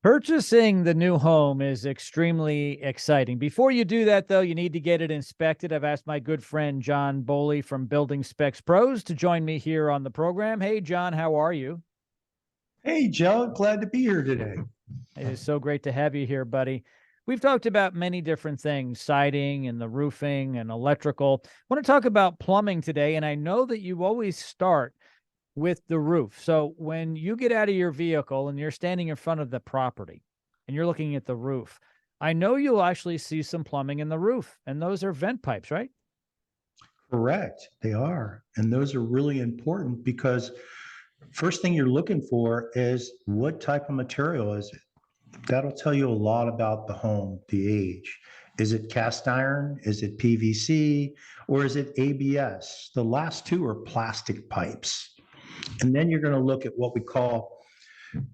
Purchasing the new home is extremely exciting. Before you do that, though, you need to get it inspected. I've asked my good friend John Bowley from Building Specs Pros to join me here on the program. Hey, John, how are you? Hey, Joe, glad to be here today. It is so great to have you here, buddy. We've talked about many different things, siding and the roofing and electrical. I want to talk about plumbing today, and I know that you always start with the roof. So when you get out of your vehicle and you're standing in front of the property and you're looking at the roof, I know you'll actually see some plumbing in the roof, and those are vent pipes, right? Correct, they are. And those are really important because first thing you're looking for is what type of material is it? That'll tell you a lot about the home, the age. Is it cast iron? Is it PVC? Or is it ABS? The last two are plastic pipes. And then you're going to look at what we call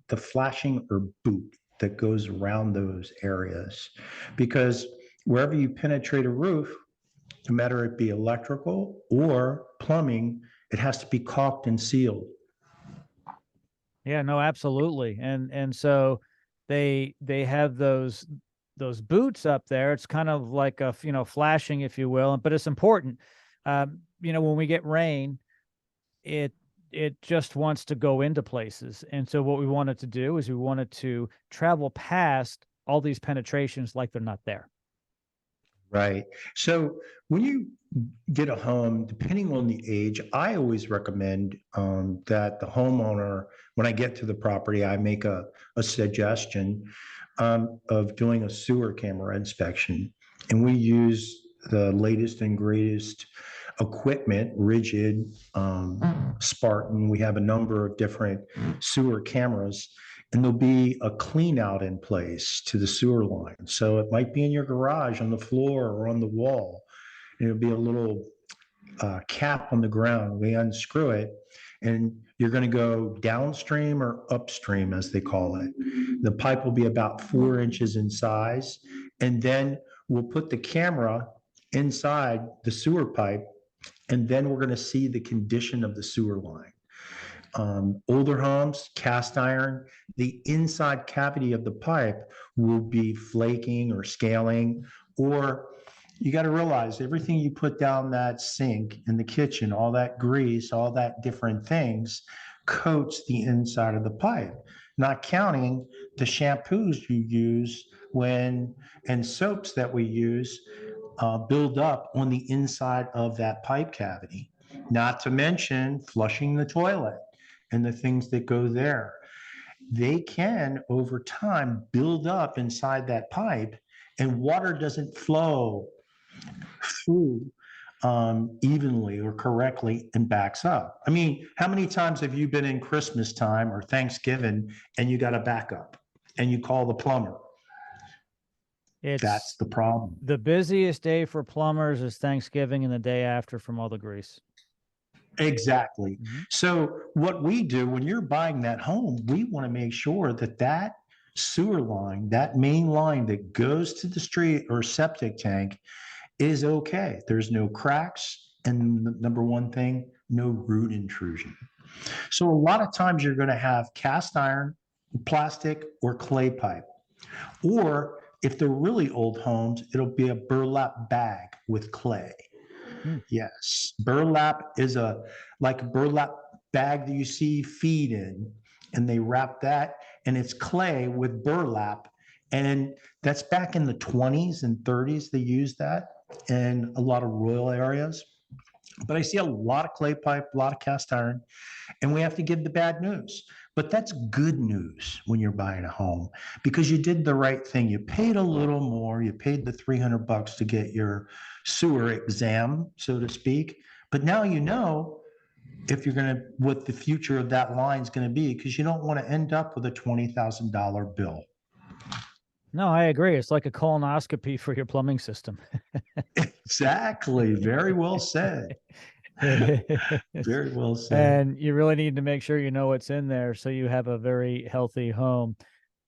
the flashing or boot that goes around those areas. Because wherever you penetrate a roof, no matter it be electrical or plumbing, it has to be caulked and sealed. Yeah, no, absolutely. And so they have those boots up there. It's kind of like a, flashing, if you will, but it's important. When we get rain, it it just wants to go into places. And so what we wanted to do is we wanted to travel past all these penetrations like they're not there. Right. So when you get a home, depending on the age, I always recommend that the homeowner, when I get to the property, I make a suggestion of doing a sewer camera inspection. And we use the latest and greatest equipment, rigid, Spartan. We have a number of different sewer cameras, and there'll be a clean out in place to the sewer line. So it might be in your garage on the floor or on the wall. And it'll be a little cap on the ground. We unscrew it, and you're going to go downstream or upstream, as they call it. The pipe will be about 4 inches in size, and then we'll put the camera inside the sewer pipe, and then we're going to see the condition of the sewer line. Older homes, cast iron, the inside cavity of the pipe will be flaking or scaling, or you got to realize everything you put down that sink in the kitchen, all that grease, all that different things coats the inside of the pipe, not counting the shampoos you use when and soaps that we use build up on the inside of that pipe cavity, not to mention flushing the toilet and the things that go there. They can, over time, build up inside that pipe, and water doesn't flow through evenly or correctly and backs up. I mean, how many times have you been in Christmas time or Thanksgiving and you got a backup and you call the plumber? That's It's the problem. the busiest day for plumbers is Thanksgiving and the day after from all the grease. Exactly. Mhm. So what we do when you're buying that home, we want to make sure that that sewer line, that main line that goes to the street or septic tank is okay. There's no cracks. And the number one thing, no root intrusion. So a lot of times you're going to have cast iron, plastic, or clay pipe. Or if they're really old homes, it'll be a burlap bag with clay. Hmm. Yes, burlap is like a burlap bag that you see feed in, and they wrap that, and it's clay with burlap, and that's back in the 20s and 30s. They used that in a lot of rural areas. But I see a lot of clay pipe, a lot of cast iron, and we have to give the bad news. But that's good news when you're buying a home because you did the right thing. You paid a little more. You paid the $300 to get your sewer exam, so to speak. But now you know if you're going to, what the future of that line is going to be because you don't want to end up with a $20,000 bill. No, I agree. It's like a colonoscopy for your plumbing system. Exactly. Very well said. Very well said. And you really need to make sure you know what's in there so you have a very healthy home.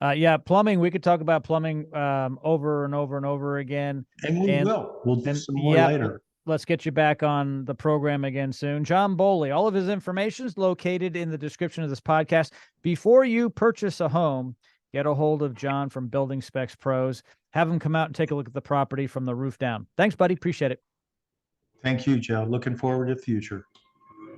Yeah, plumbing, we could talk about plumbing over and over and over again. And we And will. We'll do and some more yeah, later. let's get you back on the program again soon. John Bowley, all of his information is located in the description of this podcast. Before you purchase a home, get a hold of John from Building Specs Pros, have him come out and take a look at the property from the roof down. Thanks, buddy. Appreciate it. Thank you, Joe. Looking forward to the future.